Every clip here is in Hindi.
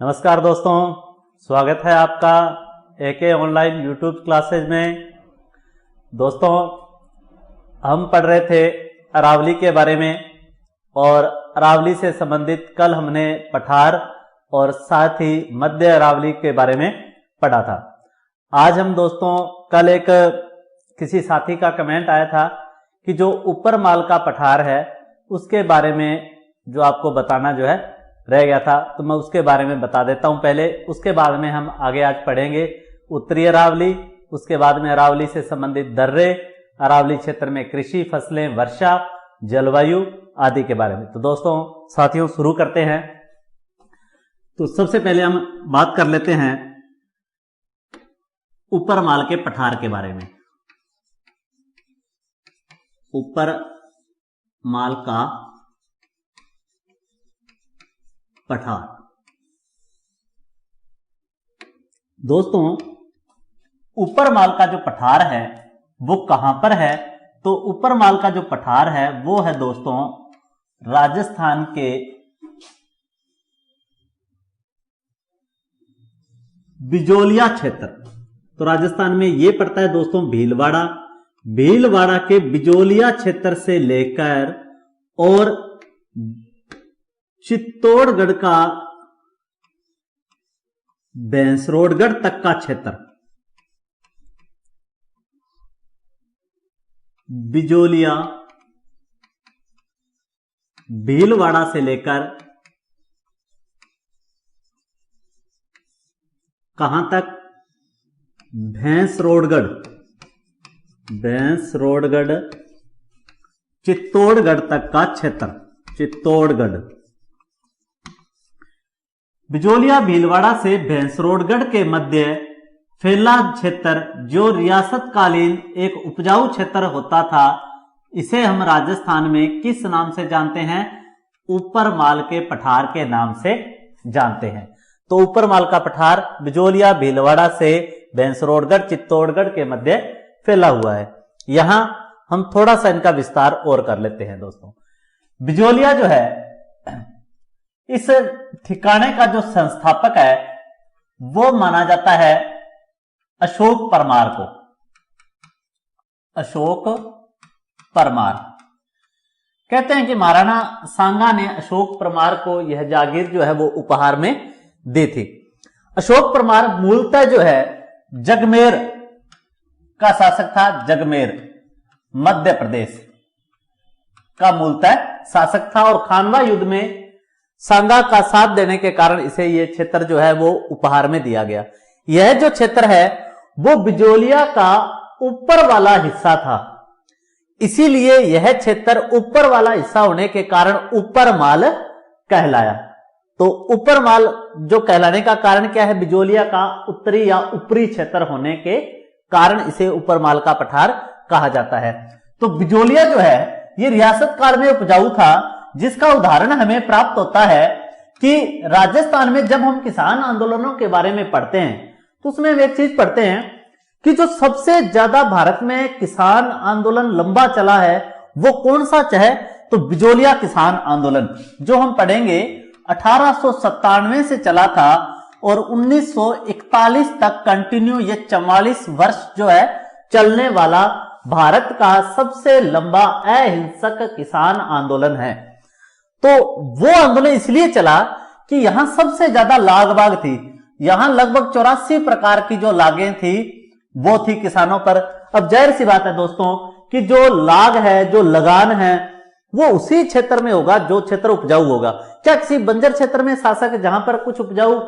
नमस्कार दोस्तों, स्वागत है आपका एके ऑनलाइन यूट्यूब क्लासेज में। दोस्तों, हम पढ़ रहे थे अरावली के बारे में और अरावली से संबंधित कल हमने पठार और साथ ही मध्य अरावली के बारे में पढ़ा था। आज हम दोस्तों कल एक किसी साथी का कमेंट आया था कि जो ऊपर माल का पठार है उसके बारे में जो आपको बताना जो है रह गया था, तो मैं उसके बारे में बता देता हूं पहले। उसके बाद में हम आगे आज पढ़ेंगे उत्तरी अरावली, उसके बाद में अरावली से संबंधित दर्रे, अरावली क्षेत्र में कृषि, फसलें, वर्षा, जलवायु आदि के बारे में। तो दोस्तों साथियों शुरू करते हैं। तो सबसे पहले हम बात कर लेते हैं ऊपर माल के पठार के बारे में। ऊपर माल का पठार। दोस्तों, ऊपर माल का जो पठार है वो कहां पर है? तो ऊपर माल का जो पठार है वो है दोस्तों राजस्थान के बिजोलिया क्षेत्र। तो राजस्थान में ये पड़ता है दोस्तों भीलवाड़ा। भीलवाड़ा के बिजोलिया क्षेत्र से लेकर और चित्तौड़गढ़ का भैंसरोडगढ़ तक का क्षेत्र, बिजोलिया भीलवाड़ा से लेकर कहां तक? भैंसरोडगढ़ चित्तौड़गढ़ तक का क्षेत्र। चित्तौड़गढ़ बिजोलिया भीलवाड़ा से भैंसरोडगढ़ के मध्य फैला क्षेत्र जो रियासतकालीन एक उपजाऊ क्षेत्र होता था, इसे हम राजस्थान में किस नाम से जानते हैं? ऊपर माल के पठार के नाम से जानते हैं। तो ऊपर माल का पठार बिजोलिया भीलवाड़ा से भैंसरोडगढ़ चित्तौड़गढ़ के मध्य फैला हुआ है। यहां हम थोड़ा सा इनका विस्तार और कर लेते हैं। दोस्तों, बिजोलिया जो है, इस ठिकाने का जो संस्थापक है वो माना जाता है अशोक परमार को। अशोक परमार कहते हैं कि महाराणा सांगा ने अशोक परमार को यह जागीर जो है वो उपहार में दी थी। अशोक परमार मूलतः जो है जगमेर का शासक था। जगमेर मध्य प्रदेश का मूलतः शासक था और खानवा युद्ध में सांगा का साथ देने के कारण इसे यह क्षेत्र जो है वो उपहार में दिया गया। यह जो क्षेत्र है वो बिजोलिया का ऊपर वाला हिस्सा था, इसीलिए यह क्षेत्र ऊपर वाला हिस्सा होने के कारण ऊपर माल कहलाया। तो ऊपर माल जो कहलाने का कारण क्या है? बिजोलिया का उत्तरी या ऊपरी क्षेत्र होने के कारण इसे ऊपर माल का पठार कहा जाता है। तो बिजोलिया जो है ये रियासत काल में उपजाऊ था, जिसका उदाहरण हमें प्राप्त होता है कि राजस्थान में जब हम किसान आंदोलनों के बारे में पढ़ते हैं तो उसमें हम एक चीज पढ़ते हैं कि जो सबसे ज्यादा भारत में किसान आंदोलन लंबा चला है वो कौन सा है? तो बिजोलिया किसान आंदोलन, जो हम पढ़ेंगे 1897 से चला था और 1941 तक कंटिन्यू, ये 44 वर्ष जो है चलने वाला भारत का सबसे लंबा अहिंसक किसान आंदोलन है। तो वो आंदोलन इसलिए चला कि यहां सबसे ज्यादा लाग बाग थी। यहां लगभग 84 प्रकार की जो लागें थी वो थी किसानों पर। अब जाहिर सी बात है दोस्तों कि जो लाग है, जो लगान है, वो उसी क्षेत्र में होगा जो क्षेत्र उपजाऊ होगा। क्या किसी बंजर क्षेत्र में शासक जहां पर कुछ उपजाऊ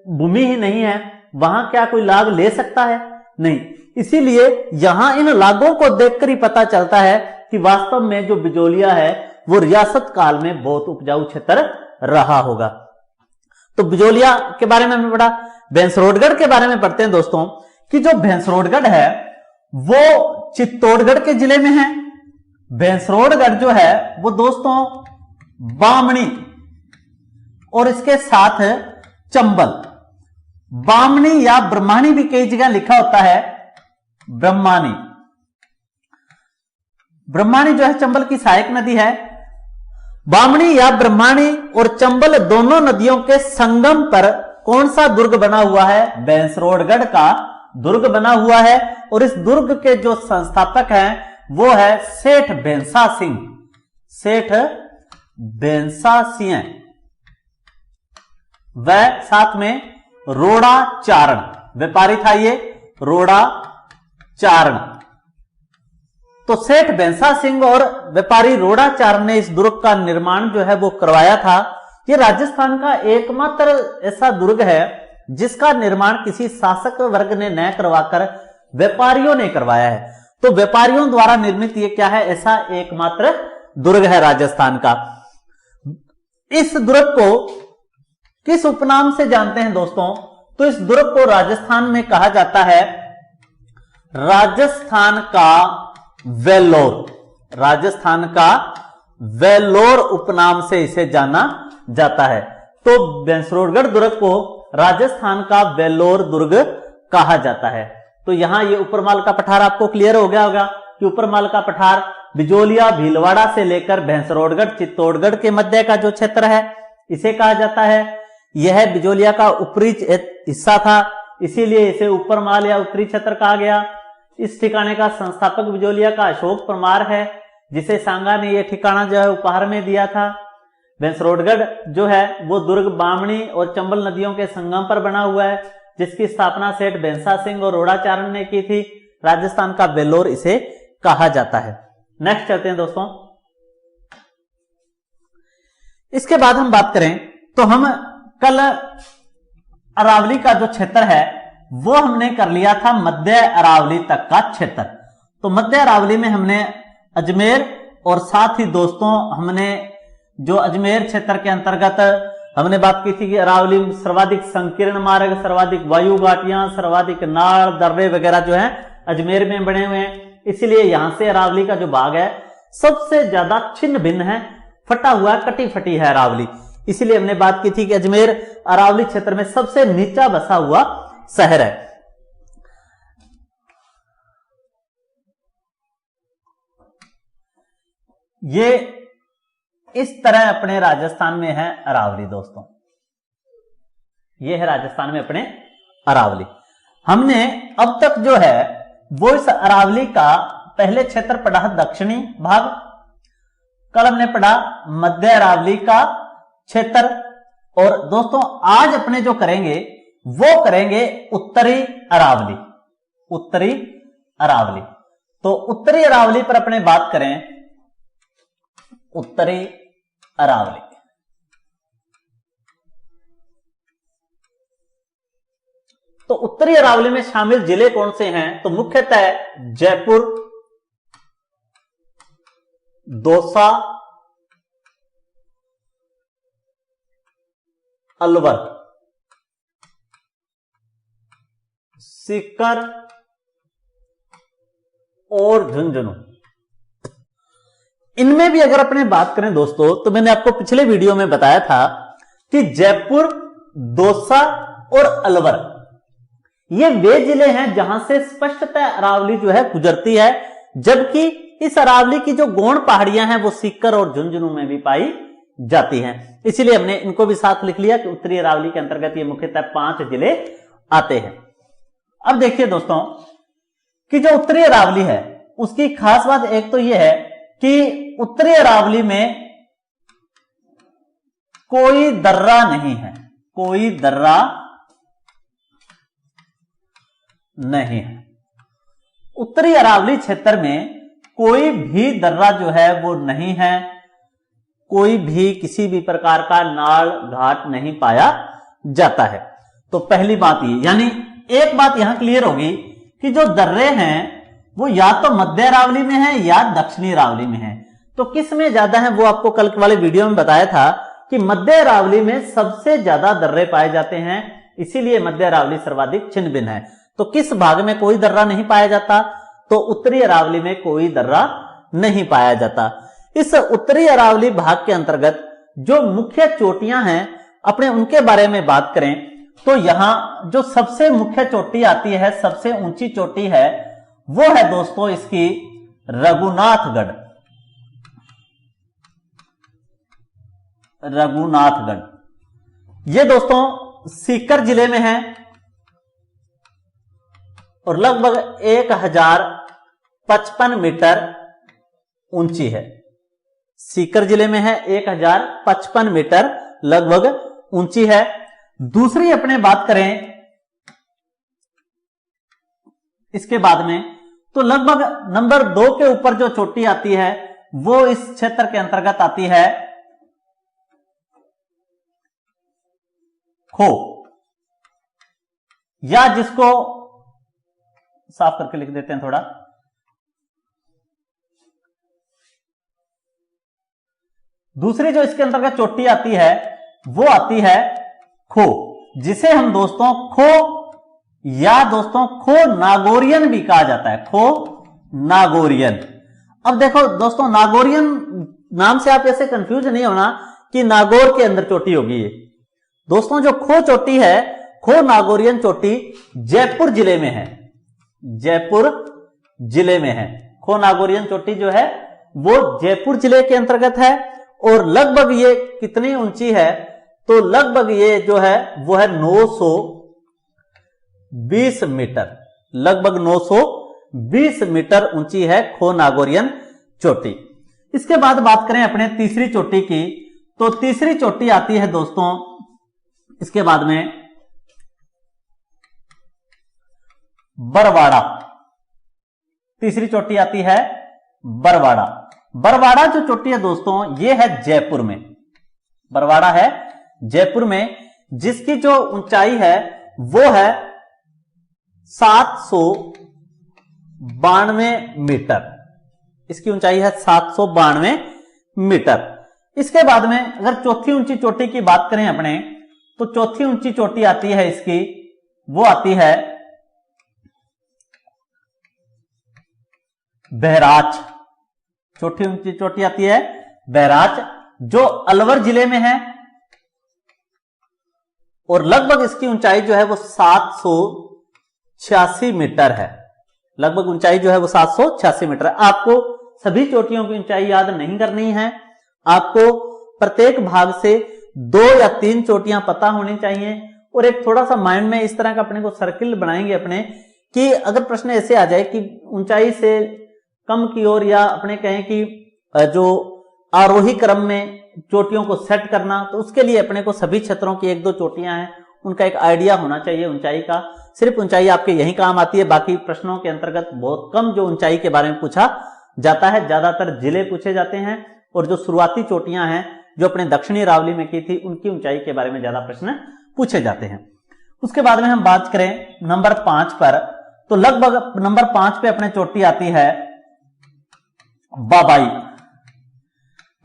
भूमि ही नहीं है वहां क्या कोई लाग ले सकता है? नहीं। इसीलिए यहां इन लागों को देखकर ही पता चलता है कि वास्तव में जो बिजोलिया है वो रियासत काल में बहुत उपजाऊ क्षेत्र रहा होगा। तो बिजोलिया के बारे में हमने पढ़ा। भैंसरोडगढ़ के बारे में पढ़ते हैं दोस्तों कि जो भैंसरोडगढ़ है वो चित्तौड़गढ़ के जिले में है। भैंसरोडगढ़ जो है वो दोस्तों बामणी और इसके साथ चंबल, बामणी या ब्रह्माणी भी कई जगह लिखा होता है ब्रह्मानी। ब्रह्माणी जो है चंबल की सहायक नदी है। बामणी या ब्रह्माणी और चंबल दोनों नदियों के संगम पर कौन सा दुर्ग बना हुआ है? बैंसरोडगढ़ का दुर्ग बना हुआ है। और इस दुर्ग के जो संस्थापक हैं वो है सेठ बेंसा सिंह। सेठ बेंसा सिंह व साथ में रोड़ा चारण, व्यापारी था ये रोड़ा चारण। तो सेठ बेंसा सिंह और व्यापारी रोड़ा चारण ने इस दुर्ग का निर्माण जो है वो करवाया था। ये राजस्थान का एकमात्र ऐसा दुर्ग है जिसका निर्माण किसी शासक वर्ग ने न करवाकर व्यापारियों ने करवाया है। तो व्यापारियों द्वारा निर्मित ये क्या है? ऐसा एकमात्र दुर्ग है राजस्थान का। इस दुर्ग को किस उपनाम से जानते हैं दोस्तों? तो इस दुर्ग को राजस्थान में कहा जाता है राजस्थान का वेल्लोर। राजस्थान का वेल्लोर उपनाम से इसे जाना जाता है। तो बैंसरोडगढ़ दुर्ग को राजस्थान का वेल्लोर दुर्ग कहा जाता है। तो यहां ये ऊपरमाल का पठार आपको क्लियर हो गया होगा कि ऊपरमाल का पठार बिजोलिया भीलवाड़ा से लेकर बैंसरोडगढ़ चित्तौड़गढ़ के मध्य का जो क्षेत्र है इसे कहा जाता है। यह बिजोलिया का ऊपरी हिस्सा था, इसीलिए इसे ऊपरमाल या उत्तरी क्षेत्र कहा गया। इस ठिकाने का संस्थापक बिजोलिया का अशोक परमार है, जिसे सांगा ने यह ठिकाना जो है उपहार में दिया था। बैंसरोडगढ़ जो है वो दुर्ग बामणी और चंबल नदियों के संगम पर बना हुआ है, जिसकी स्थापना सेठ बेंसा सिंह और रोड़ाचारण ने की थी। राजस्थान का वेल्लोर इसे कहा जाता है। नेक्स्ट चलते हैं दोस्तों। इसके बाद हम बात करें तो हम कल अरावली का जो क्षेत्र है वो हमने कर लिया था मध्य अरावली तक का क्षेत्र। तो मध्य अरावली में हमने अजमेर और साथ ही दोस्तों हमने जो अजमेर क्षेत्र के अंतर्गत हमने बात की थी कि अरावली में सर्वाधिक संकीर्ण मार्ग, सर्वाधिक वायु घाटियां, सर्वाधिक नाड़ दर्रे वगैरह जो है अजमेर में बने हुए हैं। इसलिए यहां से अरावली का जो भाग है सबसे ज्यादा छिन्न भिन्न है, फटा हुआ कटी फटी है अरावली। इसलिए हमने बात की थी कि अजमेर अरावली क्षेत्र में सबसे नीचा बसा हुआ शहर है। ये इस तरह अपने राजस्थान में है अरावली दोस्तों। ये है राजस्थान में अपने अरावली। हमने अब तक जो है वो इस अरावली का पहले क्षेत्र पढ़ा दक्षिणी भाग, कल हमने पढ़ा मध्य अरावली का क्षेत्र, और दोस्तों आज अपने जो करेंगे वो करेंगे उत्तरी अरावली। उत्तरी अरावली, तो उत्तरी अरावली पर अपने बात करें। उत्तरी अरावली, तो उत्तरी अरावली में शामिल जिले कौन से हैं? तो मुख्यतः जयपुर, दौसा, अलवर, सीकर और झुंझुनू। इनमें भी अगर अपने बात करें दोस्तों तो मैंने आपको पिछले वीडियो में बताया था कि जयपुर, दौसा और अलवर ये वे जिले हैं जहां से स्पष्टतः अरावली जो है गुजरती है, जबकि इस अरावली की जो गौण पहाड़ियां हैं वो सीकर और झुंझुनू में भी पाई जाती हैं। इसीलिए हमने इनको भी साथ लिख लिया कि उत्तरी अरावली के अंतर्गत ये मुख्यतः 5 जिले आते हैं। अब देखिए दोस्तों कि जो उत्तरी अरावली है उसकी खास बात एक तो यह है कि उत्तरी अरावली में कोई दर्रा नहीं है, कोई दर्रा नहीं है। उत्तरी अरावली क्षेत्र में कोई भी दर्रा जो है वो नहीं है, कोई भी किसी भी प्रकार का नाल घाट नहीं पाया जाता है। तो पहली बात ये, यानी एक बात यहां क्लियर होगी कि जो दर्रे हैं वो या तो मध्य अरावली में है या दक्षिणी अरावली में है। तो किस में ज्यादा है वो आपको कल वाले वीडियो में बताया था कि मध्य अरावली में सबसे ज्यादा दर्रे पाए जाते हैं, इसीलिए मध्य अरावली सर्वाधिक छिन्न भिन्न है। तो किस भाग में कोई दर्रा नहीं पाया जाता? तो उत्तरी अरावली में कोई दर्रा नहीं पाया जाता। इस उत्तरी अरावली भाग के अंतर्गत जो मुख्य चोटियां हैं अपने उनके बारे में बात करें तो यहां जो सबसे मुख्य चोटी आती है, सबसे ऊंची चोटी है, वो है दोस्तों इसकी रघुनाथगढ़। रघुनाथगढ़, ये दोस्तों सीकर जिले में है और लगभग 1055 मीटर ऊंची है। सीकर जिले में है, 1055 मीटर लगभग ऊंची है। दूसरी अपने बात करें इसके बाद में, तो लगभग नंबर 2 के ऊपर जो चोटी आती है वो इस क्षेत्र के अंतर्गत आती है खो, या जिसको साफ करके लिख देते हैं थोड़ा, दूसरी जो इसके अंतर्गत चोटी आती है वो आती है खो, जिसे हम दोस्तों खो या दोस्तों खो नागौरियन भी कहा जाता है, खो नागौरियन। अब देखो दोस्तों, नागौरियन नाम से आप ऐसे कंफ्यूज नहीं होना कि नागौर के अंदर चोटी होगी ये। दोस्तों जो खो चोटी है, खो नागौरियन चोटी जयपुर जिले में है, जयपुर जिले में है। खो नागौरियन चोटी जो है वो जयपुर जिले के अंतर्गत है और लगभग ये कितनी ऊंची है, तो लगभग ये जो है वो है 920 मीटर, लगभग 920 मीटर ऊंची है खो नागौरियन चोटी। इसके बाद बात करें अपने तीसरी चोटी की, तो तीसरी चोटी आती है दोस्तों इसके बाद में बरवाड़ा, तीसरी चोटी आती है बरवाड़ा। बरवाड़ा जो चोटी है दोस्तों ये है जयपुर में, बरवाड़ा है जयपुर में, जिसकी जो ऊंचाई है वो है 792 मीटर, इसकी ऊंचाई है 792 मीटर। इसके बाद में अगर चौथी ऊंची चोटी की बात करें अपने, तो चौथी ऊंची चोटी आती है इसकी, वो आती है बहराच, चौथी ऊंची चोटी आती है बहराच, जो अलवर जिले में है और लगभग इसकी ऊंचाई जो है वो 786 मीटर है, लगभग ऊंचाई जो है वो 786 मीटर है। आपको सभी चोटियों की ऊंचाई याद नहीं करनी है, आपको प्रत्येक भाग से 2 या 3 चोटियां पता होनी चाहिए और एक थोड़ा सा माइंड में इस तरह का अपने को सर्किल बनाएंगे अपने, कि अगर प्रश्न ऐसे आ जाए कि ऊंचाई से कम की ओर, या अपने कहें कि जो आरोही क्रम में चोटियों को सेट करना, तो उसके लिए अपने को सभी क्षेत्रों की 1-2 चोटियां हैं उनका एक आइडिया होना चाहिए ऊंचाई का। सिर्फ ऊंचाई आपके यही काम आती है, बाकी प्रश्नों के अंतर्गत बहुत कम जो ऊंचाई के बारे में पूछा जाता है, ज्यादातर जिले पूछे जाते हैं और जो शुरुआती चोटियां हैं जो अपने दक्षिणी अरावली में की थी उनकी ऊंचाई के बारे में ज्यादा प्रश्न पूछे जाते हैं। उसके बाद में हम बात करें नंबर 5 पर, तो लगभग नंबर 5 पे अपने चोटी आती है बाबाई।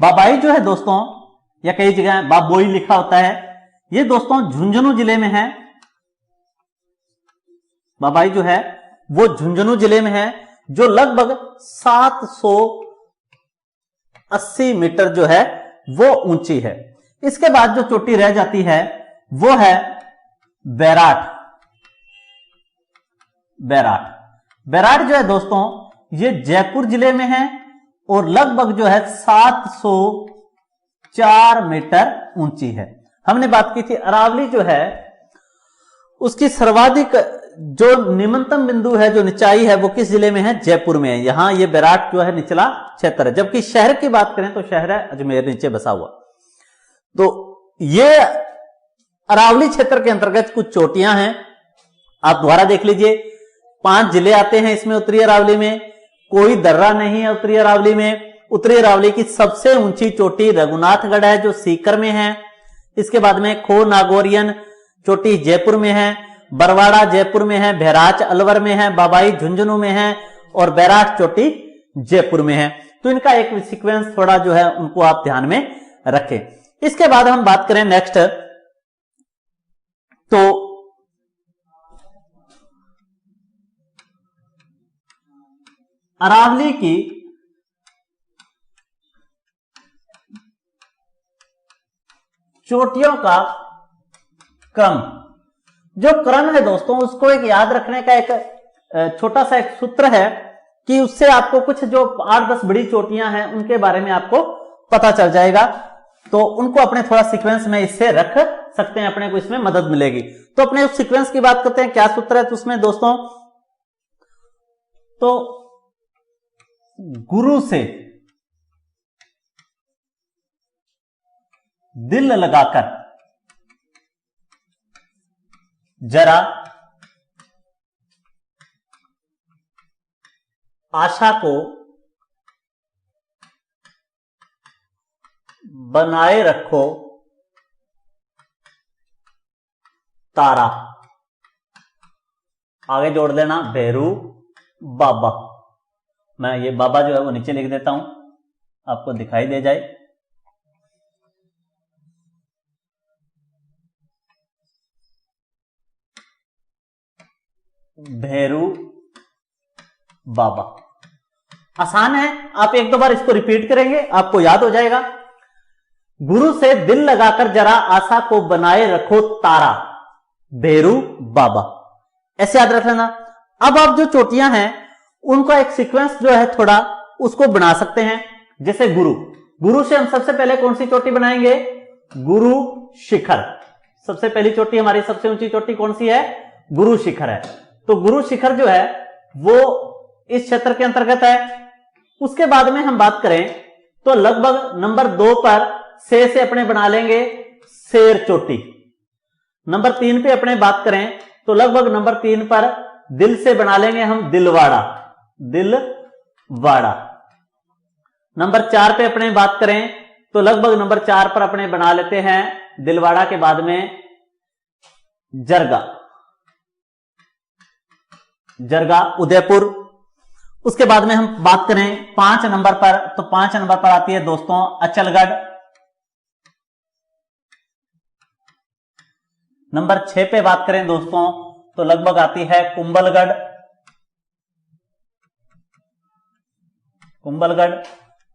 बाबाई जो है दोस्तों, या कई जगह बाबोई लिखा होता है, ये दोस्तों झुंझुनू जिले में है। बाबाई जो है वो झुंझुनू जिले में है, जो लगभग 780 मीटर जो है वो ऊंची है। इसके बाद जो चोटी रह जाती है वो है बैराट। बैराट, बैराट जो है दोस्तों ये जयपुर जिले में है और लगभग जो है 704 मीटर ऊंची है। हमने बात की थी अरावली जो है उसकी सर्वाधिक जो निम्नतम बिंदु है, जो निचाई है, वो किस जिले में है? जयपुर में है। यहां ये बैराट जो है निचला क्षेत्र है। जबकि शहर की बात करें तो शहर है अजमेर नीचे बसा हुआ। तो ये अरावली क्षेत्र के अंतर्गत कुछ चोटियां हैं, आप दोबारा देख लीजिए। 5 जिले आते हैं इसमें उत्तरी अरावली में, कोई दर्रा नहीं है उत्तरी अरावली में। उत्तरी अरावली की सबसे ऊंची चोटी रघुनाथगढ़ है जो सीकर में है। इसके बाद में खो नागौरियन चोटी जयपुर में है, बरवाड़ा जयपुर में है, बहराच अलवर में है, बाबाई झुंझुनू में है और बैराट चोटी जयपुर में है। तो इनका एक सीक्वेंस थोड़ा जो है उनको आप ध्यान में रखें। इसके बाद हम बात करें नेक्स्ट, तो अरावली की चोटियों का क्रम, जो क्रम है दोस्तों उसको एक याद रखने का एक छोटा सा एक सूत्र है कि उससे आपको कुछ जो 8-10 बड़ी चोटियां हैं उनके बारे में आपको पता चल जाएगा। तो उनको अपने थोड़ा सीक्वेंस में इससे रख सकते हैं, अपने को इसमें मदद मिलेगी। तो अपने उस सीक्वेंस की बात करते हैं, क्या सूत्र है तो उसमें दोस्तों, तो गुरु से दिल लगाकर जरा आशा को बनाए रखो तारा, आगे जोड़ देना भैरू बाबा। मैं ये बाबा जो है वो नीचे लिख देता हूं, आपको दिखाई दे जाए। भैरू बाबा आसान है, आप एक दो बार इसको रिपीट करेंगे आपको याद हो जाएगा। गुरु से दिल लगाकर जरा आशा को बनाए रखो तारा, भैरू बाबा, ऐसे याद रख लेना। अब आप जो चोटियां हैं उनका एक सीक्वेंस जो है थोड़ा उसको बना सकते हैं। जैसे गुरु से हम सबसे पहले कौन सी चोटी बनाएंगे, गुरु शिखर। सबसे पहली चोटी हमारी सबसे ऊंची चोटी कौन सी है, गुरु शिखर है। तो गुरु शिखर जो है वो इस क्षेत्र के अंतर्गत है। उसके बाद में हम बात करें तो लगभग नंबर 2 पर से अपने बना लेंगे शेर चोटी। नंबर 3 पे अपने बात करें तो लगभग नंबर 3 पर दिल से बना लेंगे हम दिलवाड़ा, दिलवाड़ा। नंबर 4 पे अपने बात करें तो लगभग नंबर 4 पर अपने बना लेते हैं दिलवाड़ा के बाद में जरगा, जरगा उदयपुर। उसके बाद में हम बात करें 5 नंबर पर, तो 5 नंबर पर आती है दोस्तों अचलगढ़। नंबर 6 पे बात करें दोस्तों तो लगभग आती है कुंभलगढ़, कुंभलगढ़।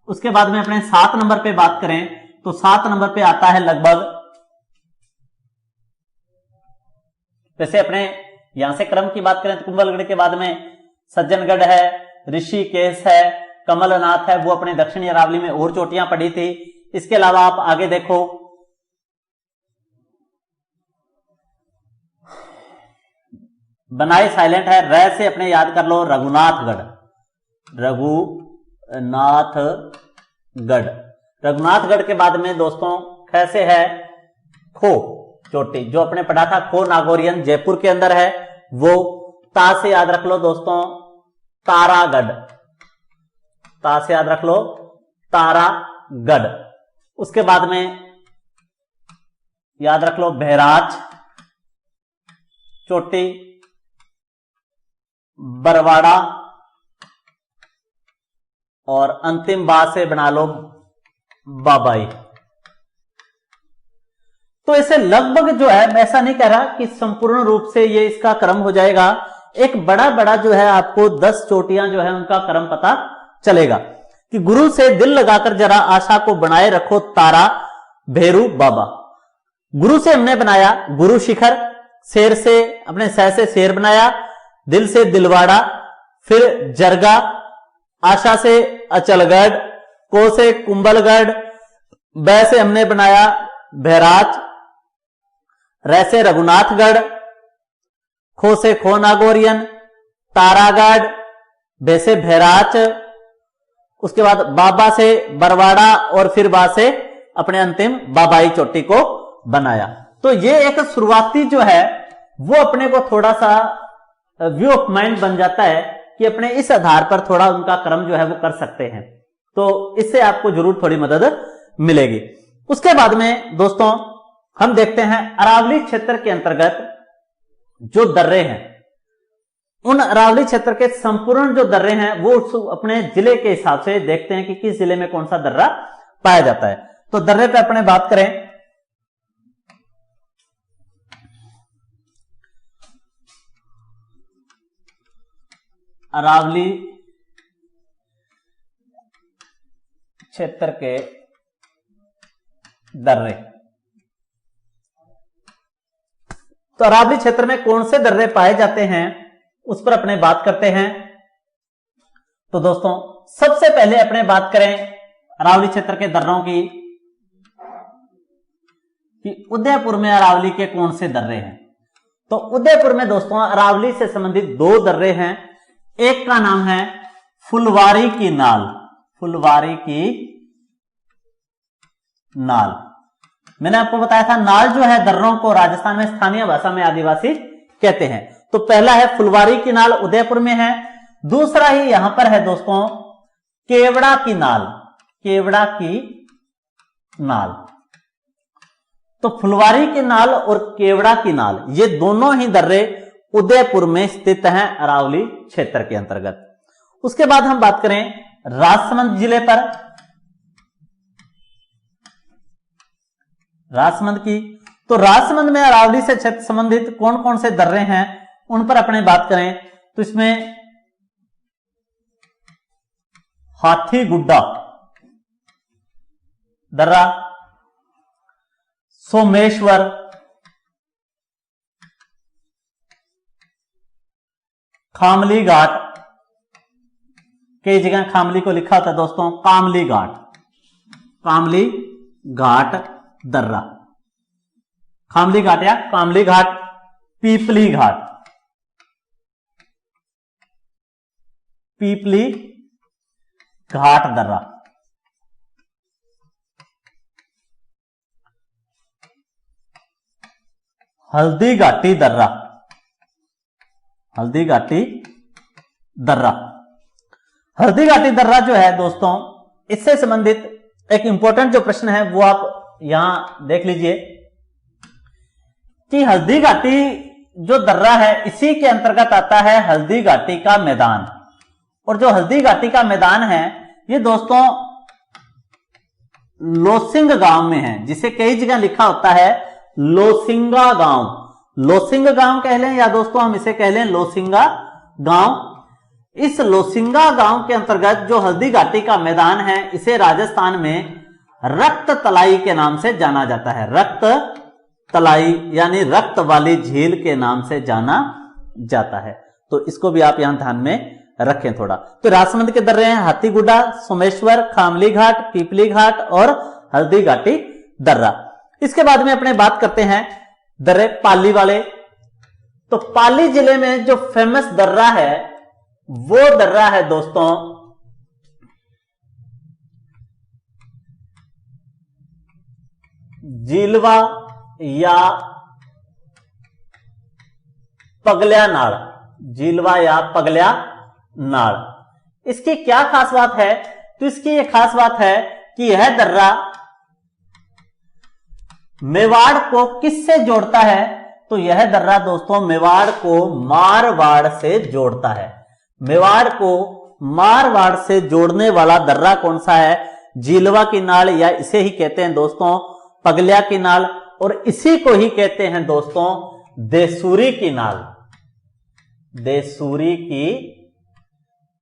उसके बाद में अपने 7 नंबर पे बात करें तो 7 नंबर पे आता है लगभग, वैसे अपने यहां से क्रम की बात करें तो कुंभलगढ़ के बाद में सज्जनगढ़ है, ऋषिकेश है, कमलनाथ है, वो अपने दक्षिणी अरावली में और चोटियां पड़ी थी। इसके अलावा आप आगे देखो बनाए साइलेंट है, र से अपने याद कर लो रघुनाथगढ़, रघुनाथगढ़। रघुनाथगढ़ के बाद में दोस्तों कैसे है खो चोटी, जो अपने पढ़ा था खो नागौरियन जयपुर के अंदर है, वो ता से याद रख लो दोस्तों तारागढ़, ता से याद रख लो तारागढ़। उसके बाद में याद रख लो बहराच चोटी, बरवाड़ा, और अंतिम बात से बना लो बाबाई। तो इसे लगभग जो है मैं ऐसा नहीं कह रहा कि संपूर्ण रूप से ये इसका क्रम हो जाएगा, एक बड़ा बड़ा जो है आपको 10 चोटियां जो है उनका क्रम पता चलेगा कि गुरु से दिल लगाकर जरा आशा को बनाए रखो तारा, भैरू बाबा। गुरु से हमने बनाया गुरु शिखर, शेर से अपने सह से शेर बनाया, दिल से दिलवाड़ा, फिर जरगा, आशा से अचलगढ़, को से कुंभलगढ़, बै से हमने बनाया बहराच, रै से रघुनाथगढ़, खो से खो नागौरियन, तारागढ़, भे से बहराच, उसके बाद बाबा से बरवाड़ा, और फिर बा से अपने अंतिम बाबाई चोटी को बनाया। तो ये एक शुरुआती जो है वो अपने को थोड़ा सा व्यू ऑफ माइंड बन जाता है कि अपने इस आधार पर थोड़ा उनका क्रम जो है वो कर सकते हैं, तो इससे आपको जरूर थोड़ी मदद मिलेगी। उसके बाद में दोस्तों हम देखते हैं अरावली क्षेत्र के अंतर्गत जो दर्रे हैं, उन अरावली क्षेत्र के संपूर्ण जो दर्रे हैं वो अपने जिले के हिसाब से देखते हैं कि किस जिले में कौन सा दर्रा पाया जाता है। तो दर्रे पे अपने बात करें अरावली क्षेत्र के दर्रे, तो अरावली क्षेत्र में कौन से दर्रे पाए जाते हैं उस पर अपने बात करते हैं। तो दोस्तों सबसे पहले अपने बात करें अरावली क्षेत्र के दर्रों की, कि उदयपुर में अरावली के कौन से दर्रे हैं। तो उदयपुर में दोस्तों अरावली से संबंधित 2 दर्रे हैं। एक का नाम है फुलवारी की नाल, फुलवारी की नाल। मैंने आपको बताया था नाल जो है दर्रों को राजस्थान में स्थानीय भाषा में आदिवासी कहते हैं। तो पहला है फुलवारी की नाल, उदयपुर में है। दूसरा ही यहां पर है दोस्तों केवड़ा की नाल, केवड़ा की नाल। तो फुलवारी की नाल और केवड़ा की नाल ये दोनों ही दर्रे उदयपुर में स्थित हैं अरावली क्षेत्र के अंतर्गत। उसके बाद हम बात करें राजसमंद जिले पर, राजसमंद की। तो राजसमंद में अरावली से क्षेत्र संबंधित कौन कौन से दर्रे हैं उन पर अपने बात करें तो इसमें हाथी गुड्डा दर्रा, सोमेश्वर, खामली घाट, कई जगह खामली को लिखा होता है दोस्तों, कामली घाट, कामली घाट दर्रा, खामली घाट या कामली घाट, पीपली घाट, पीपली घाट दर्रा। हल्दी घाटी दर्रा, हल्दी घाटी दर्रा। हल्दी घाटी दर्रा जो है दोस्तों इससे संबंधित एक इंपॉर्टेंट जो प्रश्न है वो आप यहां देख लीजिए कि हल्दी घाटी जो दर्रा है इसी के अंतर्गत आता है हल्दी घाटी का मैदान। और जो हल्दी घाटी का मैदान है ये दोस्तों लोसिंग गांव में है, जिसे कई जगह लिखा होता है लोसिंगा गांव, लोसिंग गांव कह लें या दोस्तों हम इसे कह लें लोसिंगा गांव। इस लोसिंगा गांव के अंतर्गत जो हल्दी घाटी का मैदान है इसे राजस्थान में रक्त तलाई के नाम से जाना जाता है, रक्त तलाई यानी रक्त वाली झील के नाम से जाना जाता है। तो इसको भी आप यहां ध्यान में रखें थोड़ा। तो राजसमंद के दर्रे हैं हाथीगुड्डा, सोमेश्वर, खामली घाट, पीपली घाट और हल्दी घाटी दर्रा। इसके बाद में अपने बात करते हैं दर्रे पाली वाले। तो पाली जिले में जो फेमस दर्रा है वो दर्रा है दोस्तों जीलवा या पगल्या नाड़, जीलवा या पगल्या नाड़। इसकी क्या खास बात है तो इसकी यह खास बात है कि यह दर्रा मेवाड़ को किससे जोड़ता है तो यह दर्रा दोस्तों मेवाड़ को मारवाड़ से जोड़ता है। मेवाड़ को मारवाड़ से जोड़ने वाला दर्रा कौन सा है? जीलवा की नाल या इसे ही कहते हैं दोस्तों पगल्या की नाल और इसी को ही कहते हैं दोस्तों देसूरी की नाल, देसूरी की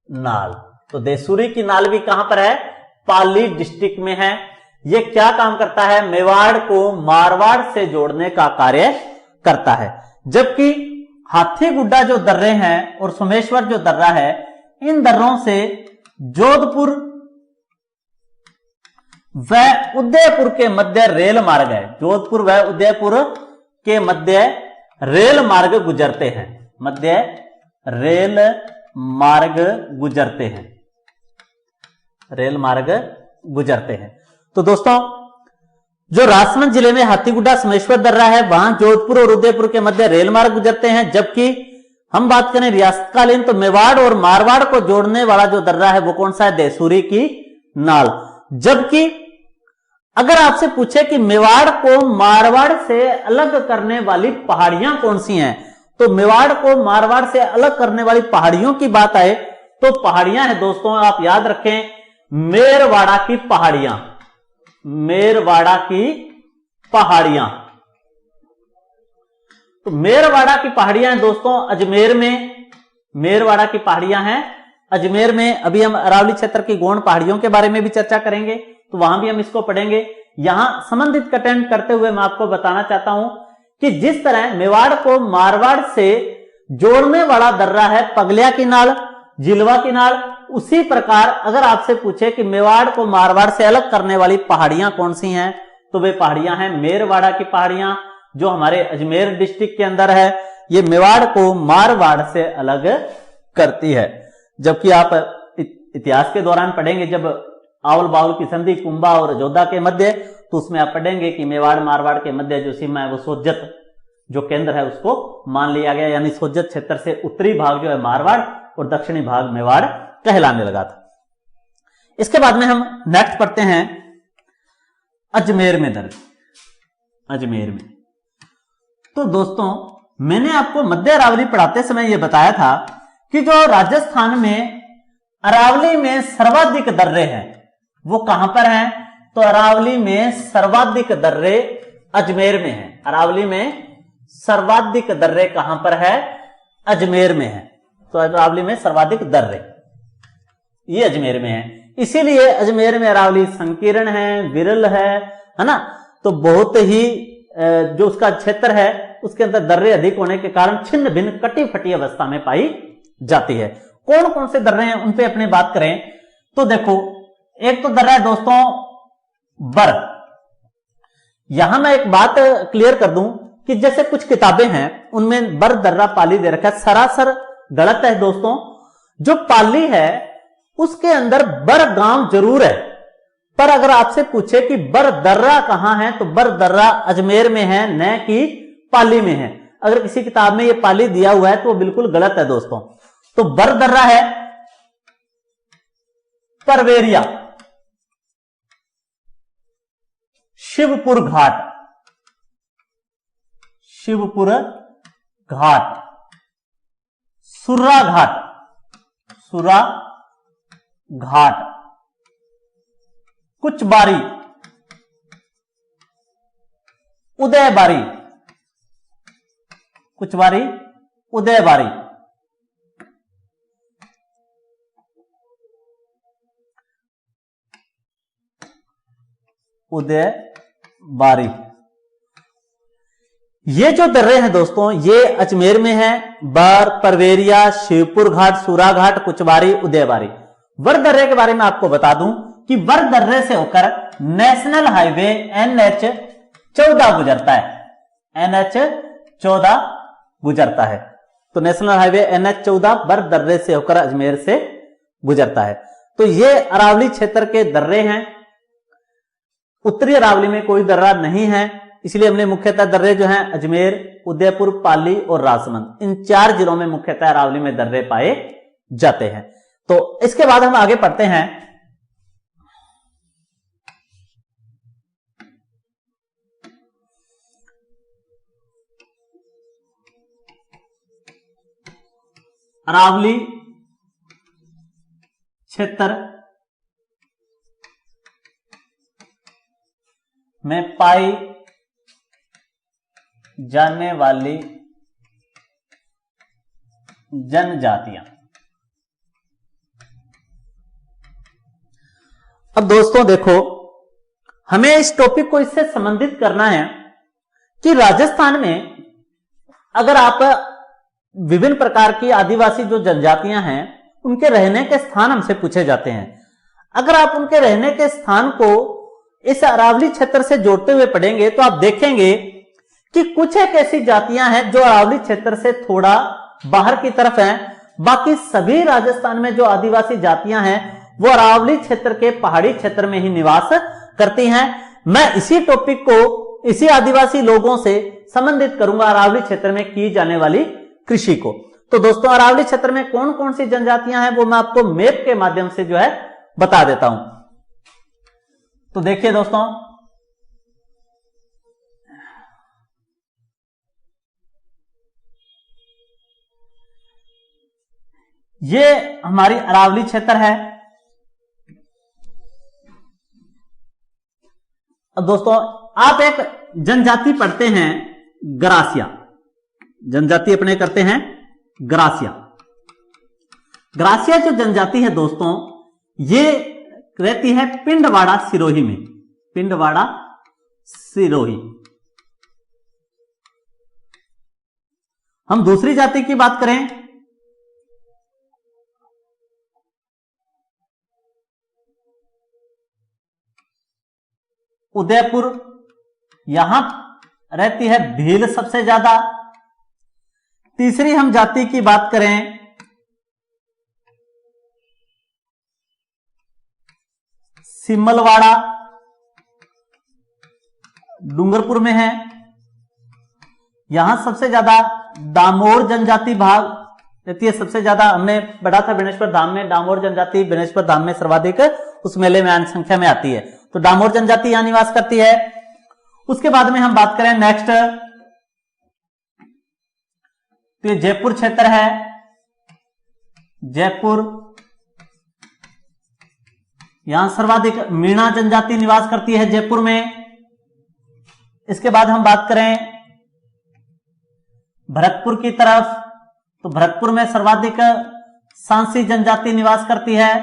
नाल। तो देसूरी की नाल भी कहां पर है? पाली डिस्ट्रिक्ट में है। यह क्या काम करता है? मेवाड़ को मारवाड़ से जोड़ने का कार्य करता है। जबकि हाथीगुड्डा जो दर्रे हैं और सोमेश्वर जो दर्रा है इन दर्रों से जोधपुर व उदयपुर के मध्य रेल मार्ग है, जोधपुर व उदयपुर के मध्य रेल मार्ग गुजरते हैं, मध्य रेल मार्ग गुजरते हैं, रेल मार्ग गुजरते हैं। तो दोस्तों जो राजसमंद जिले में हाथीगुड्डा सोमेश्वर दर्रा है वहां जोधपुर और उदयपुर के मध्य रेल मार्ग गुजरते हैं। जबकि हम बात करें रियासतकालीन तो मेवाड़ और मारवाड़ को जोड़ने वाला जो दर्रा है वो कौन सा है? देसूरी की नाल। जबकि अगर आपसे पूछे कि मेवाड़ को मारवाड़ से अलग करने वाली पहाड़ियां कौन सी हैं तो मेवाड़ को मारवाड़ से अलग करने वाली पहाड़ियों की बात आए तो पहाड़ियां हैं दोस्तों आप याद रखें मेरवाड़ा की पहाड़ियां, मेरवाड़ा की पहाड़ियां। तो मेरवाड़ा की पहाड़ियां हैं दोस्तों अजमेर में, मेरवाड़ा की पहाड़ियां हैं अजमेर में। अभी हम अरावली क्षेत्र की गोंड पहाड़ियों के बारे में भी चर्चा करेंगे तो वहां भी हम इसको पढ़ेंगे। यहां संबंधित कंटेंट करते हुए मैं आपको बताना चाहता हूं कि जिस तरह मेवाड़ को मारवाड़ से जोड़ने वाला दर्रा है पगल्या की नाल, जिलवा की नाल, उसी प्रकार अगर आपसे पूछे कि मेवाड़ को मारवाड़ से अलग करने वाली पहाड़ियां कौन सी हैं तो वे पहाड़ियां हैं मेरवाड़ा की पहाड़ियां, जो हमारे अजमेर डिस्ट्रिक्ट के अंदर है। ये मेवाड़ को मारवाड़ से अलग करती है। जबकि आप इतिहास के दौरान पढ़ेंगे, जब आवल बावल की संधि कुंभा और अयोध्या के मध्य, तो उसमें आप पढ़ेंगे कि मेवाड़ मारवाड़ के मध्य जो सीमा है वो सोजत जो केंद्र है उसको मान लिया गया, यानी सोजत क्षेत्र से उत्तरी भाग जो है मारवाड़ और दक्षिणी भाग मेवाड़ कहलाने लगा था। इसके बाद में हम नेक्स्ट पढ़ते हैं अजमेर में दर्ज। अजमेर में तो दोस्तों मैंने आपको मध्य अरावली पढ़ाते समय यह बताया था कि जो राजस्थान में अरावली में सर्वाधिक दर्रे हैं वो कहां पर हैं, तो अरावली में सर्वाधिक दर्रे अजमेर में हैं। अरावली में सर्वाधिक दर्रे कहां पर है, अजमेर में है। तो अरावली में सर्वाधिक दर्रे ये अजमेर में है, इसीलिए अजमेर में अरावली संकीर्ण है, विरल है ना। तो बहुत ही जो उसका क्षेत्र है उसके अंदर दर्रे अधिक होने के कारण छिन्न भिन्न कटी फटी अवस्था में पाई जाती है। कौन कौन से दर्रे हैं उन पे अपनी बात करें तो देखो, एक तो दर्रा है दोस्तों बर। यहां मैं एक बात क्लियर कर दूं कि जैसे कुछ किताबें हैं उनमें बर दर्रा पाली दे रखा है, सरासर गलत है दोस्तों। जो पाली है उसके अंदर बर गांव जरूर है, पर अगर आपसे पूछे कि बर दर्रा कहां है तो बर दर्रा अजमेर में है, न कि पाली में है। अगर किसी किताब में यह पाली दिया हुआ है तो वो बिल्कुल गलत है दोस्तों। तो बर दर्रा है परवेरिया, शिवपुर घाट, शिवपुर घाट, सुर्रा घाट, सुरा घाट, कुचबारी, उदयबारी, कुचबारी, उदयबारी, उदयबारी। ये जो दर्रे हैं दोस्तों ये अजमेर में है। बर, परवेरिया, शिवपुर घाट, सूरा घाट, कुचबारी, उदयबारी। वर दर्रे के बारे में आपको बता दूं कि वर दर्रे से होकर नेशनल हाईवे NH 14 गुजरता है। NH 14 गुजरता है। तो नेशनल हाईवे NH 14 वर दर्रे से होकर अजमेर से गुजरता है। तो ये अरावली क्षेत्र के दर्रे हैं। उत्तरी अरावली में कोई दर्रा नहीं है, इसलिए हमने मुख्यतः दर्रे जो हैं अजमेर, उदयपुर, पाली और राजसमंद, इन 4 जिलों में मुख्यतः अरावली में दर्रे पाए जाते हैं। तो इसके बाद हम आगे पढ़ते हैं अरावली क्षेत्र में पाई जाने वाली जनजातियां। अब दोस्तों देखो, हमें इस टॉपिक को इससे संबंधित करना है कि राजस्थान में अगर आप विभिन्न प्रकार की आदिवासी जो जनजातियां हैं उनके रहने के स्थान हमसे पूछे जाते हैं। अगर आप उनके रहने के स्थान को इस अरावली क्षेत्र से जोड़ते हुए पढ़ेंगे तो आप देखेंगे कि कुछ एक ऐसी जातियां हैं जो अरावली क्षेत्र से थोड़ा बाहर की तरफ हैं। बाकी सभी राजस्थान में जो आदिवासी जातियां हैं वो अरावली क्षेत्र के पहाड़ी क्षेत्र में ही निवास करती हैं। मैं इसी टॉपिक को इसी आदिवासी लोगों से संबंधित करूंगा अरावली क्षेत्र में की जाने वाली कृषि को। तो दोस्तों अरावली क्षेत्र में कौन कौन सी जनजातियां हैं वो मैं आपको मैप के माध्यम से जो है बता देता हूं। तो देखिए दोस्तों, ये हमारी अरावली क्षेत्र है। अब दोस्तों आप एक जनजाति पढ़ते हैं गरासिया, जनजाति अपने करते हैं गरासिया। गरासिया जो जनजाति है दोस्तों ये रहती है पिंडवाड़ा सिरोही में, पिंडवाड़ा सिरोही। हम दूसरी जाति की बात करें उदयपुर यहां रहती है भील सबसे ज्यादा। तीसरी हम जाति की बात करें सिमलवाड़ा, डूंगरपुर में है। यहां सबसे ज्यादा डामोर जनजाति भाग रहती है, सबसे ज्यादा। हमने पढ़ा था बेनेश्वर धाम में, डामोर जनजाति बेनेश्वर धाम में सर्वाधिक उस मेले में संख्या में आती है, तो डामोर जनजाति यहां निवास करती है। उसके बाद में हम बात करें नेक्स्ट, तो ये जयपुर क्षेत्र है, जयपुर, यहां सर्वाधिक मीणा जनजाति निवास करती है जयपुर में। इसके बाद हम बात करें भरतपुर की तरफ, तो भरतपुर में सर्वाधिक सांसी जनजाति निवास करती है।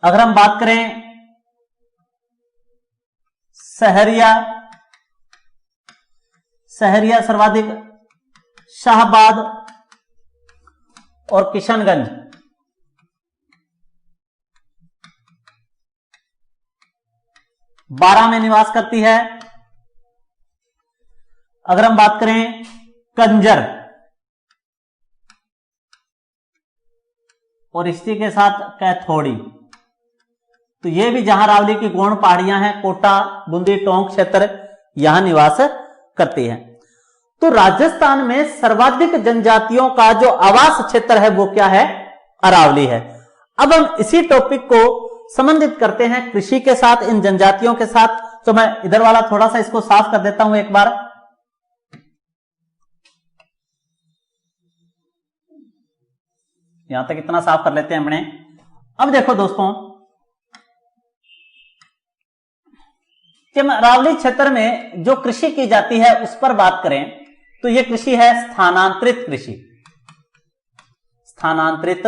अगर हम बात करें सहरिया, सहरिया सर्वाधिक शाहबाद और किशनगंज, बारां में निवास करती है। अगर हम बात करें कंजर और इसी के साथ कैथोड़ी, तो ये भी जहां रावली की गौण पहाड़ियां हैं, कोटा, बूंदी, टोंक क्षेत्र, यहां निवास करती है। तो राजस्थान में सर्वाधिक जनजातियों का जो आवास क्षेत्र है वो क्या है? अरावली है। अब हम इसी टॉपिक को संबंधित करते हैं कृषि के साथ, इन जनजातियों के साथ। तो मैं इधर वाला थोड़ा सा इसको साफ कर देता हूं एक बार। यहां तक इतना साफ कर लेते हैं हमने। अब देखो दोस्तों, जब अरावली क्षेत्र में जो कृषि की जाती है उस पर बात करें तो यह कृषि है स्थानांतरित कृषि, स्थानांतरित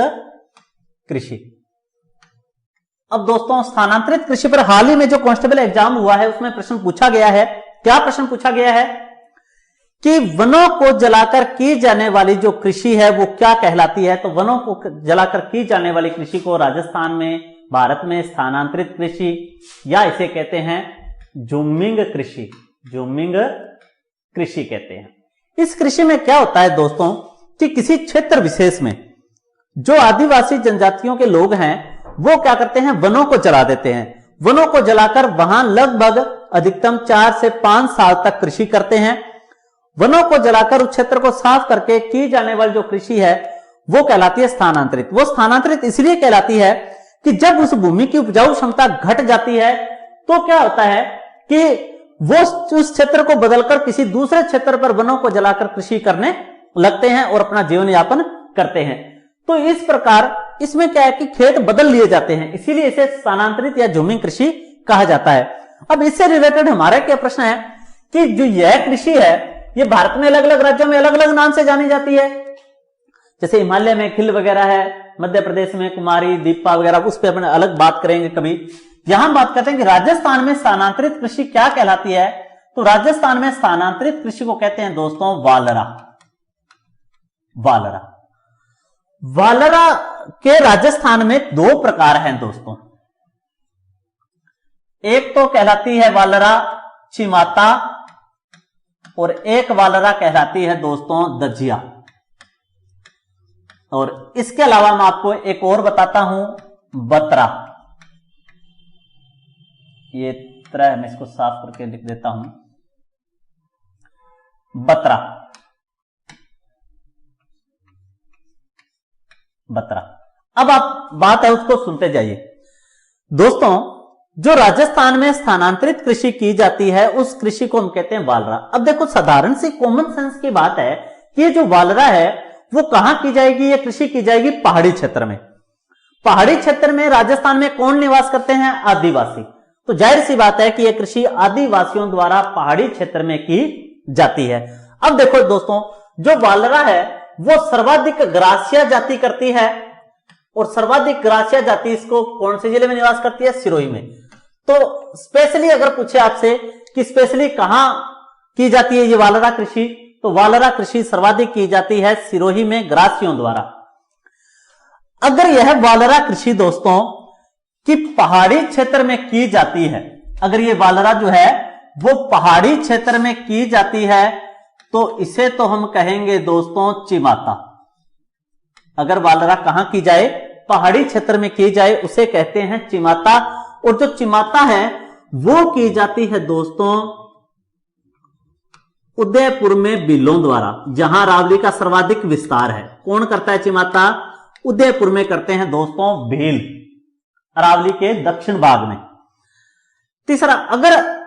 कृषि। अब दोस्तों, स्थानांतरित कृषि पर हाल ही में जो कांस्टेबल एग्जाम हुआ है उसमें प्रश्न पूछा गया है। क्या प्रश्न पूछा गया है कि वनों को जलाकर की जाने वाली जो कृषि है वो क्या कहलाती है? तो वनों को जलाकर की जाने वाली कृषि को राजस्थान में, भारत में स्थानांतरित कृषि या इसे कहते हैं जूमिंग कृषि, जूमिंग कृषि कहते हैं। इस कृषि में क्या होता है दोस्तों कि किसी क्षेत्र विशेष में जो आदिवासी जनजातियों के लोग हैं वो क्या करते हैं? वनों को जला देते हैं। वनों को जलाकर वहां लगभग अधिकतम 4 से 5 साल तक कृषि करते हैं। वनों को जलाकर उस क्षेत्र को साफ करके की जाने वाली जो कृषि है वो कहलाती है स्थानांतरित। वो स्थानांतरित इसलिए कहलाती है कि जब उस भूमि की उपजाऊ क्षमता घट जाती है तो क्या होता है कि वो उस क्षेत्र को बदलकर किसी दूसरे क्षेत्र पर वनों को जलाकर कृषि करने लगते हैं और अपना जीवन यापन करते हैं। तो इस प्रकार इसमें क्या है कि खेत बदल लिए जाते हैं, इसीलिए इसे स्थानांतरित या जूमिंग कृषि कहा जाता है। अब इससे रिलेटेड हमारा क्या प्रश्न है कि जो यह कृषि है ये भारत में अलग अलग राज्यों में अलग अलग नाम से जानी जाती है। जैसे हिमालय में खिल वगैरह है, मध्य प्रदेश में कुमारी, दीपा वगैरह, उस पर अपने अलग बात करेंगे कभी। यहां बात करते हैं कि राजस्थान में स्थानांतरित कृषि क्या कहलाती है। तो राजस्थान में स्थानांतरित कृषि को कहते हैं दोस्तों वालरा। वालरा, वालरा के राजस्थान में 2 प्रकार हैं दोस्तों। एक तो कहलाती है वालरा चिमाता और एक वालरा कहलाती है दोस्तों दजिया। और इसके अलावा मैं आपको एक और बताता हूं, बतरा। ये तरह मैं इसको साफ करके लिख देता हूं, बतरा, बतरा। अब आप बात है उसको सुनते जाइए दोस्तों। जो राजस्थान में स्थानांतरित कृषि की जाती है उस कृषि को हम कहते हैं वालरा। अब देखो, साधारण सी कॉमन सेंस की बात है कि ये जो वालरा है वो कहां की जाएगी? ये कृषि की जाएगी पहाड़ी क्षेत्र में। पहाड़ी क्षेत्र में राजस्थान में कौन निवास करते हैं? आदिवासी। तो जाहिर सी बात है कि यह कृषि आदिवासियों द्वारा पहाड़ी क्षेत्र में की जाती है। अब देखो दोस्तों, जो वालरा है वो सर्वाधिक ग्रासिया जाति करती है और सर्वाधिक ग्रासिया जाति इसको कौन से जिले में निवास करती है? सिरोही में। तो स्पेशली अगर पूछे आपसे कि स्पेशली कहां की जाती है ये वालरा कृषि, तो वालरा कृषि सर्वाधिक की जाती है सिरोही में ग्रासियों द्वारा। अगर यह वालरा कृषि दोस्तों कि पहाड़ी क्षेत्र में की जाती है, अगर ये वालरा जो है वो पहाड़ी क्षेत्र में की जाती है तो इसे तो हम कहेंगे दोस्तों चिमाता। अगर वालरा कहां की जाए, पहाड़ी क्षेत्र में की जाए, उसे कहते हैं चिमाता। और जो चिमाता है वो की जाती है दोस्तों उदयपुर में भीलों द्वारा, जहां अरावली का सर्वाधिक विस्तार है। कौन करता है चिमाता? उदयपुर में करते हैं दोस्तों भील, अरावली के दक्षिण भाग में। तीसरा, अगर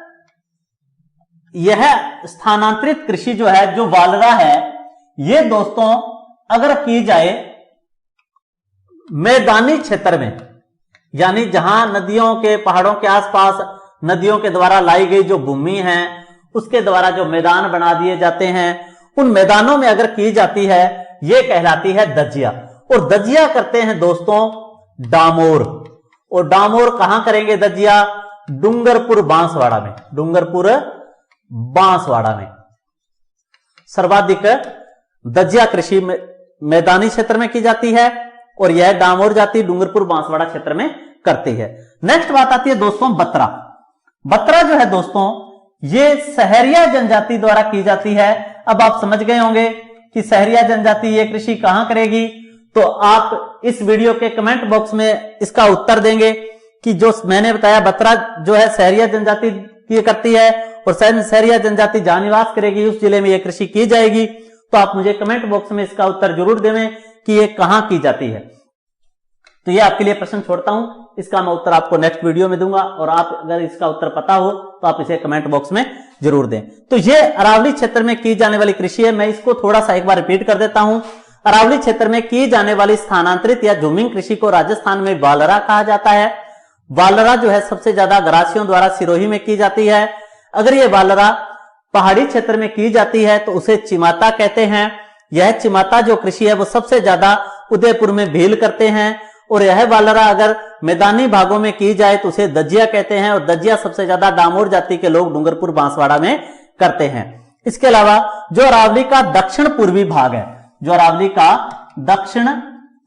यह स्थानांतरित कृषि जो है, जो वालरा है, ये दोस्तों अगर की जाए मैदानी क्षेत्र में, यानी जहां नदियों के पहाड़ों के आसपास नदियों के द्वारा लाई गई जो भूमि है उसके द्वारा जो मैदान बना दिए जाते हैं, उन मैदानों में अगर की जाती है, यह कहलाती है दजिया। और दजिया करते हैं दोस्तों डामोर। और डामोर कहां करेंगे दजिया? डूंगरपुर बांसवाड़ा में, डूंगरपुर बांसवाड़ा में सर्वाधिक दजिया कृषि मैदानी क्षेत्र में की जाती है और यह डामोर जाति डूंगरपुर बांसवाड़ा क्षेत्र में करती है। नेक्स्ट बात आती है दोस्तों बत्रा। बत्रा जो है दोस्तों ये सहरिया जनजाति द्वारा की जाती है। अब आप समझ गए होंगे कि सहरिया जनजाति ये कृषि कहां करेगी, तो आप इस वीडियो के कमेंट बॉक्स में इसका उत्तर देंगे कि जो मैंने बताया बत्रा जो है सहरिया जनजाति की करती है और सहरिया जनजाति जहां निवास करेगी उस जिले में यह कृषि की जाएगी। तो आप मुझे कमेंट बॉक्स में इसका उत्तर जरूर देवें कि ये कहां की जाती है। तो ये आपके लिए प्रश्न छोड़ता हूं, इसका मैं उत्तर आपको नेक्स्ट वीडियो में दूंगा और आप अगर इसका उत्तर पता हो तो आप इसे कमेंट बॉक्स में जरूर दें। तो ये अरावली क्षेत्र में की जाने वाली कृषि है। मैं इसको थोड़ा सा एक बार रिपीट कर देता हूं। अरावली क्षेत्र में की जाने वाली स्थानांतरित या झूमिंग कृषि को राजस्थान में वालरा कहा जाता है। वालरा जो है सबसे ज्यादा गरासियों द्वारा सिरोही में की जाती है। अगर ये वालरा पहाड़ी क्षेत्र में की जाती है तो उसे चिमाता कहते हैं। यह चिमाता जो कृषि है वो सबसे ज्यादा उदयपुर में भील करते हैं। और यह वालरा अगर मैदानी भागों में की जाए तो उसे दजिया कहते हैं और दजिया सबसे ज्यादा डामोर जाति के लोग डूंगरपुर बांसवाड़ा में करते हैं। इसके अलावा जो अरावली का दक्षिण पूर्वी भाग है, जो अरावली का दक्षिण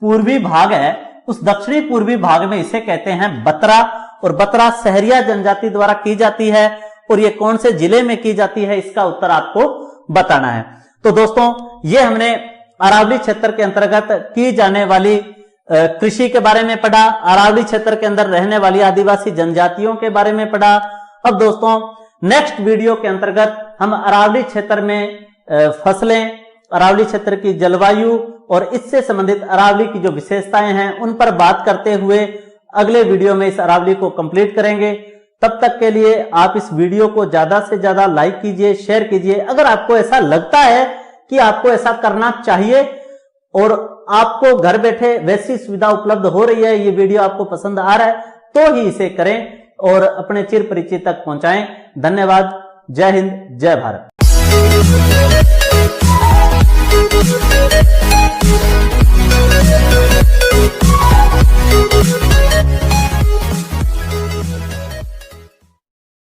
पूर्वी भाग है, उस दक्षिणी पूर्वी भाग में इसे कहते हैं बत्रा। और बत्रा सहरिया जनजाति द्वारा की जाती है और ये कौन से जिले में की जाती है, इसका उत्तर आपको बताना है। तो दोस्तों ये हमने अरावली क्षेत्र के अंतर्गत की जाने वाली कृषि के बारे में पढ़ा, अरावली क्षेत्र के अंदर रहने वाली आदिवासी जनजातियों के बारे में पढ़ा। अब दोस्तों नेक्स्ट वीडियो के अंतर्गत हम अरावली क्षेत्र में फसलें, अरावली क्षेत्र की जलवायु और इससे संबंधित अरावली की जो विशेषताएं हैं उन पर बात करते हुए अगले वीडियो में इस अरावली को कंप्लीट करेंगे। तब तक के लिए आप इस वीडियो को ज्यादा से ज्यादा लाइक कीजिए, शेयर कीजिए। अगर आपको ऐसा लगता है कि आपको ऐसा करना चाहिए और आपको घर बैठे वैसी सुविधा उपलब्ध हो रही है, ये वीडियो आपको पसंद आ रहा है, तो ही इसे करें और अपने चिर परिचित तक पहुंचाएं। धन्यवाद। जय हिंद, जय Bharat. We'll be right back.